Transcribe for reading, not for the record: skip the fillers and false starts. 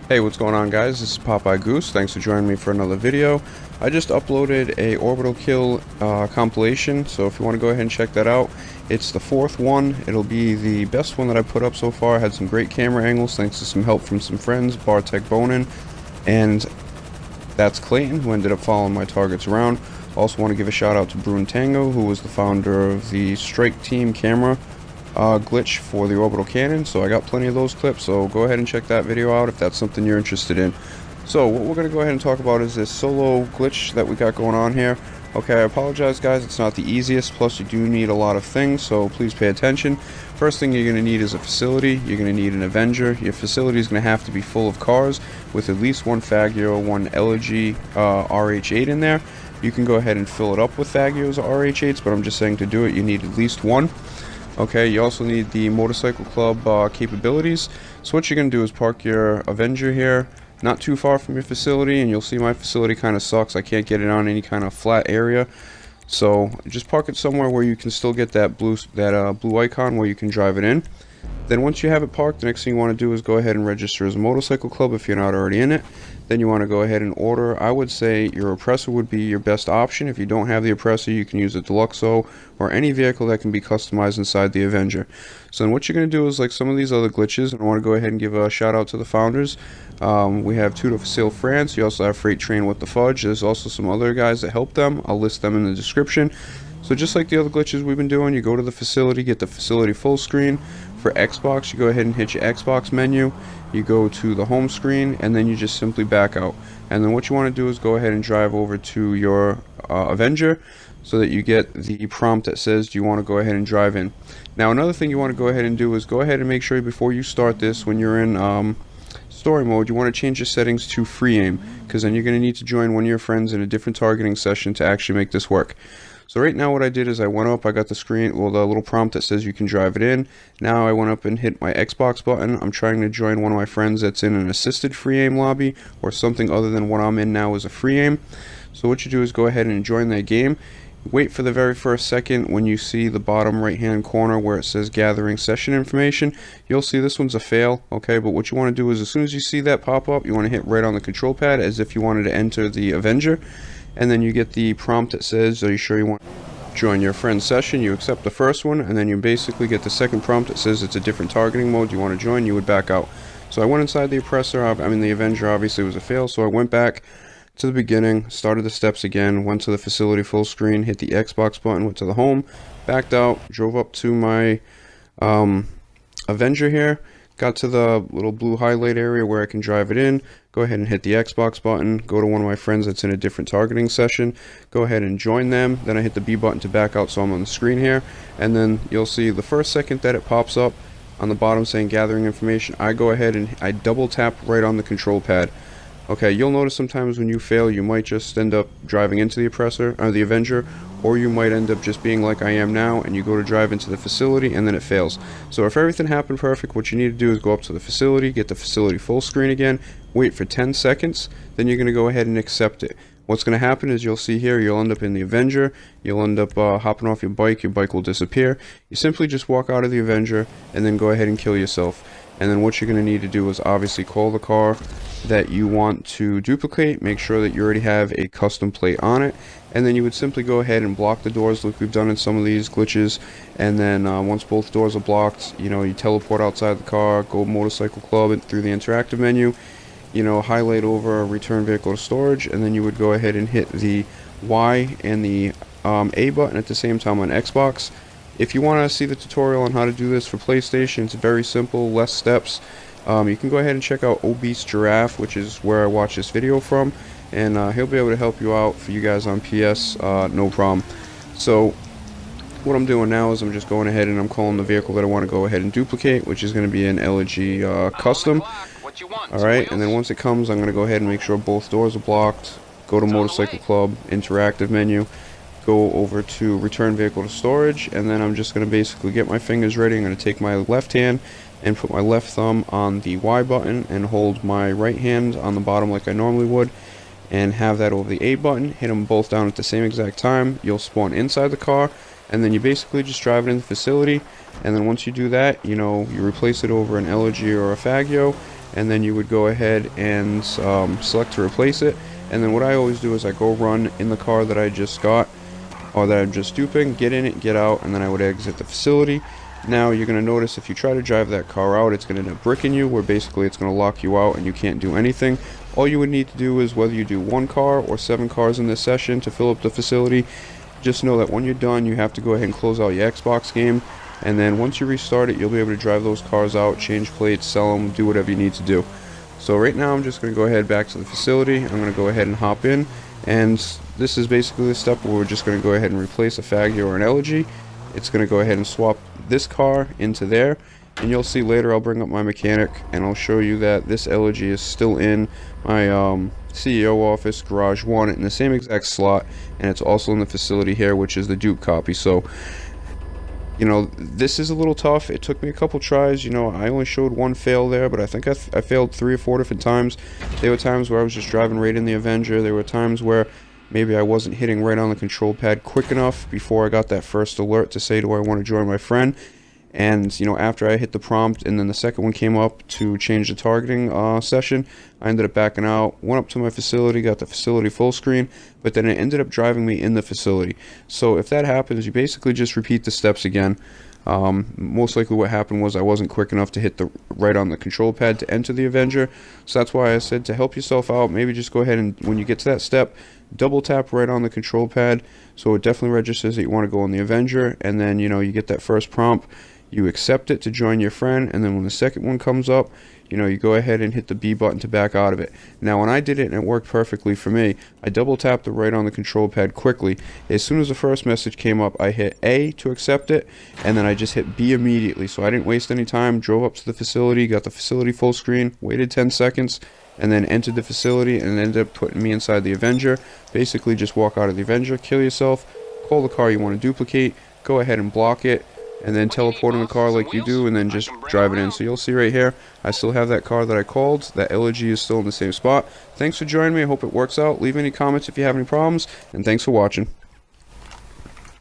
Hey, what's going on, guys? This is Popeye Goose. Thanks for joining me for another video. I just uploaded a orbital kill compilation, so if you want to go ahead and check that out, it's the fourth one. It'll be the best one that I put up so far. I had some great camera angles thanks to some help from some friends, Bartek Bonin, and that's Clayton, who ended up following my targets around. Also want to give a shout out to Bruin Tango, who was the founder of the Strike Team camera glitch for the orbital cannon. So I got plenty of those clips, so go ahead and check that video out if that's something you're interested in. So what we're going to go ahead and talk about is this solo glitch that we got going on here. Okay, I apologize, guys, it's not the easiest, plus you do need a lot of things, so please pay attention. First thing you're going to need is a facility. You're going to need an Avenger. Your facility is going to have to be full of cars with at least one faggio, one Elergy RH8 in there. You can go ahead and fill it up with faggios or RH8s, but I'm just saying to do it you need at least one. Okay, you also need the motorcycle club capabilities. So what you're going to do is park your Avenger here, not too far from your facility, and you'll see my facility kind of sucks. I can't get it on any kind of flat area. So just park it somewhere where you can still get that blue icon where you can drive it in. Then once you have it parked, the next thing you want to do is go ahead and register as a motorcycle club if you're not already in it. Then you want to go ahead and order. I would say your oppressor would be your best option. If you don't have the oppressor, you can use a Deluxo or any vehicle that can be customized inside the Avenger. So then what you're going to do is like some of these other glitches, and I want to go ahead and give a shout out to the founders. We have Tuto, Facile, France. You also have Freight Train with the Fudge. There's also some other guys that help them. I'll list them in the description. So just like the other glitches we've been doing, you go to the facility, get the facility full screen. For Xbox, you go ahead and hit your Xbox menu, you go to the home screen, and then you just simply back out. And then what you want to do is go ahead and drive over to your Avenger so that you get the prompt that says, do you want to go ahead and drive in? Now another thing you want to go ahead and do is go ahead and make sure before you start this, when you're in story mode, you want to change your settings to free aim, because then you're going to need to join one of your friends in a different targeting session to actually make this work. So right now what I did is I went up, I got the screen, well, the little prompt that says you can drive it in. Now I went up and hit my Xbox button. I'm trying to join one of my friends that's in an assisted free aim lobby, or something other than what I'm in now is a free aim. So what you do is go ahead and join that game. Wait for the very first second. When you see the bottom right hand corner where it says gathering session information, you'll see this one's a fail. Okay, but what you want to do is as soon as you see that pop up, you want to hit right on the control pad as if you wanted to enter the Avenger. And then you get the prompt that says, are you sure you want to join your friend's session? You accept the first one, and then you basically get the second prompt that says it's a different targeting mode you want to join. You would back out. So I went inside the oppressor, the Avenger obviously was a fail, so I went back to the beginning, started the steps again, went to the facility full screen, hit the Xbox button, went to the home, backed out, drove up to my Avenger here, got to the little blue highlight area where I can drive it in, go ahead and hit the Xbox button, go to one of my friends that's in a different targeting session, go ahead and join them, then I hit the B button to back out so I'm on the screen here, and then you'll see the first second that it pops up on the bottom saying gathering information, I go ahead and I double tap right on the control pad. Okay, you'll notice sometimes when you fail, you might just end up driving into the oppressor, or the Avenger, or you might end up just being like I am now, and you go to drive into the facility, and then it fails. So if everything happened perfect, what you need to do is go up to the facility, get the facility full screen again, wait for 10 seconds, then you're going to go ahead and accept it. What's going to happen is you'll see here, you'll end up in the Avenger, you'll end up hopping off your bike will disappear. You simply just walk out of the Avenger, and then go ahead and kill yourself. And then what you're going to need to do is obviously call the car that you want to duplicate, make sure that you already have a custom plate on it, and then you would simply go ahead and block the doors like we've done in some of these glitches. And then once both doors are blocked, you teleport outside the car, go motorcycle club and through the interactive menu, highlight over return vehicle to storage, and then you would go ahead and hit the Y and the A button at the same time on Xbox. If you want to see the tutorial on how to do this for PlayStation, it's very simple, less steps. You can go ahead and check out Obese Giraffe, which is where I watched this video from, and he'll be able to help you out for you guys on PS, no problem. So what I'm doing now is I'm just going ahead and I'm calling the vehicle that I want to go ahead and duplicate, which is going to be an Elergy custom. Alright, and then once it comes, I'm going to go ahead and make sure both doors are blocked, go to Motorcycle Club, interactive menu, go over to return vehicle to storage, and then I'm just going to basically get my fingers ready. I'm going to take my left hand and put my left thumb on the Y button and hold my right hand on the bottom like I normally would, and have that over the A button, hit them both down at the same exact time. You'll spawn inside the car, and then you basically just drive it in the facility, and then once you do that, you replace it over an Elergy or a Faggio, and then you would go ahead and select to replace it. And then what I always do is I go run in the car that I just got, or that I'm just duping, get in it, get out, and then I would exit the facility. Now you're going to notice if you try to drive that car out, it's going to end up bricking you, where basically it's going to lock you out and you can't do anything. All you would need to do is, whether you do 1 car or 7 cars in this session to fill up the facility, just know that when you're done, you have to go ahead and close out your Xbox game, and then once you restart it, you'll be able to drive those cars out, change plates, sell them, do whatever you need to do. So right now I'm just going to go ahead back to the facility. I'm going to go ahead and hop in, and this is basically the step where we're just going to go ahead and replace a faggio or an Elergy. It's going to go ahead and swap this car into there, and you'll see later I'll bring up my mechanic and I'll show you that this Elergy is still in my CEO office, garage 1, in the same exact slot, and it's also in the facility here, which is the dupe copy. So you know, this is a little tough. It took me a couple tries. You know, I only showed 1 fail there, but I think I failed 3 or 4 different times. There were times where I was just driving right in the Avenger. There were times where maybe I wasn't hitting right on the control pad quick enough before I got that first alert to say, do I want to join my friend? And, you know, after I hit the prompt and then the second one came up to change the targeting session, I ended up backing out, went up to my facility, got the facility full screen, but then it ended up driving me in the facility. So if that happens, you basically just repeat the steps again. Most likely what happened was I wasn't quick enough to hit the right on the control pad to enter the Avenger. So that's why I said, to help yourself out, maybe just go ahead and, when you get to that step, double tap right on the control pad, so it definitely registers that you want to go on the Avenger, and then, you know, you get that first prompt, you accept it to join your friend, and then when the second one comes up, you know, you go ahead and hit the B button to back out of it. Now when I did it and it worked perfectly for me, I double tapped the right on the control pad quickly. As soon as the first message came up, I hit A to accept it, and then I just hit B immediately, so I didn't waste any time, drove up to the facility, got the facility full screen, waited 10 seconds, and then entered the facility, and ended up putting me inside the Avenger. Basically just walk out of the Avenger, kill yourself, call the car you want to duplicate, go ahead and block it, and then teleport in the car like you do, and then just drive it in. So you'll see right here, I still have that car that I called. That Elergy is still in the same spot. Thanks for joining me. I hope it works out. Leave any comments if you have any problems, and thanks for watching.